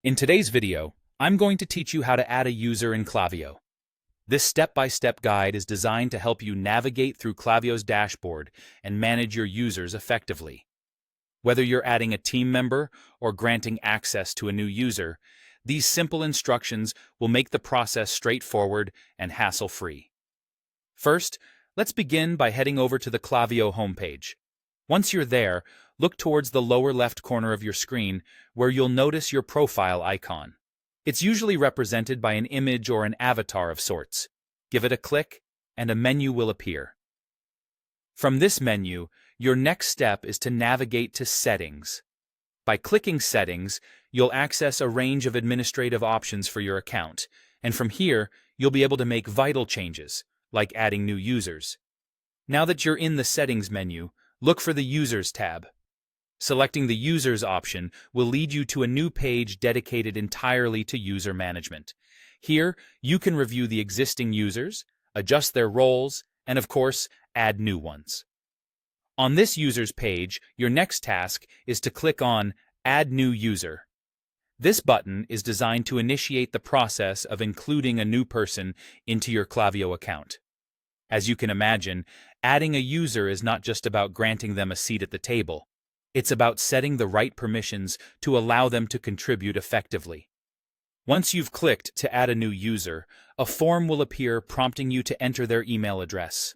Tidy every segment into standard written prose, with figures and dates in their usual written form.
In today's video, I'm going to teach you how to add a user in Klaviyo. This step-by-step guide is designed to help you navigate through Klaviyo's dashboard and manage your users effectively. Whether you're adding a team member or granting access to a new user, these simple instructions will make the process straightforward and hassle-free. First, let's begin by heading over to the Klaviyo homepage. Once you're there, look towards the lower left corner of your screen where you'll notice your profile icon. It's usually represented by an image or an avatar of sorts. Give it a click, and a menu will appear. From this menu, your next step is to navigate to Settings. By clicking Settings, you'll access a range of administrative options for your account, and from here, you'll be able to make vital changes, like adding new users. Now that you're in the Settings menu, look for the Users tab. Selecting the Users option will lead you to a new page dedicated entirely to user management. Here, you can review the existing users, adjust their roles, and of course, add new ones. On this Users page, your next task is to click on Add New User. This button is designed to initiate the process of including a new person into your Klaviyo account. As you can imagine, adding a user is not just about granting them a seat at the table. It's about setting the right permissions to allow them to contribute effectively. Once you've clicked to add a new user, a form will appear prompting you to enter their email address.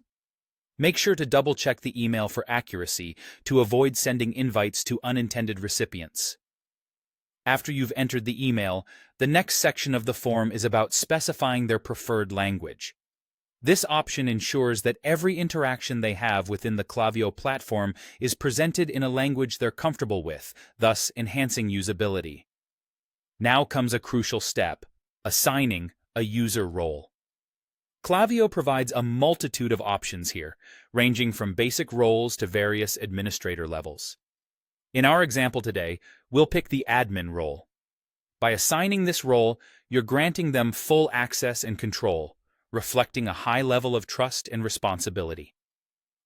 Make sure to double-check the email for accuracy to avoid sending invites to unintended recipients. After you've entered the email, the next section of the form is about specifying their preferred language. This option ensures that every interaction they have within the Klaviyo platform is presented in a language they're comfortable with, thus enhancing usability. Now comes a crucial step: assigning a user role. Klaviyo provides a multitude of options here, ranging from basic roles to various administrator levels. In our example today, we'll pick the admin role. By assigning this role, you're granting them full access and control, reflecting a high level of trust and responsibility.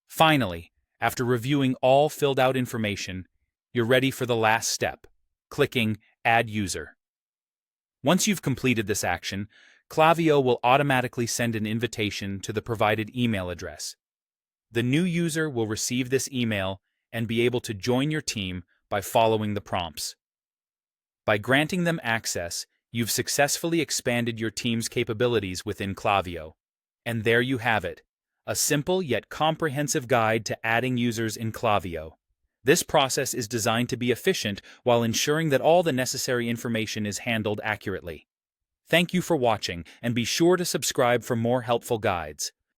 Finally, after reviewing all filled-out information, you're ready for the last step, clicking Add User. Once you've completed this action, Klaviyo will automatically send an invitation to the provided email address. The new user will receive this email and be able to join your team by following the prompts. By granting them access, you've successfully expanded your team's capabilities within Klaviyo. And there you have it, a simple yet comprehensive guide to adding users in Klaviyo. This process is designed to be efficient while ensuring that all the necessary information is handled accurately. Thank you for watching, and be sure to subscribe for more helpful guides.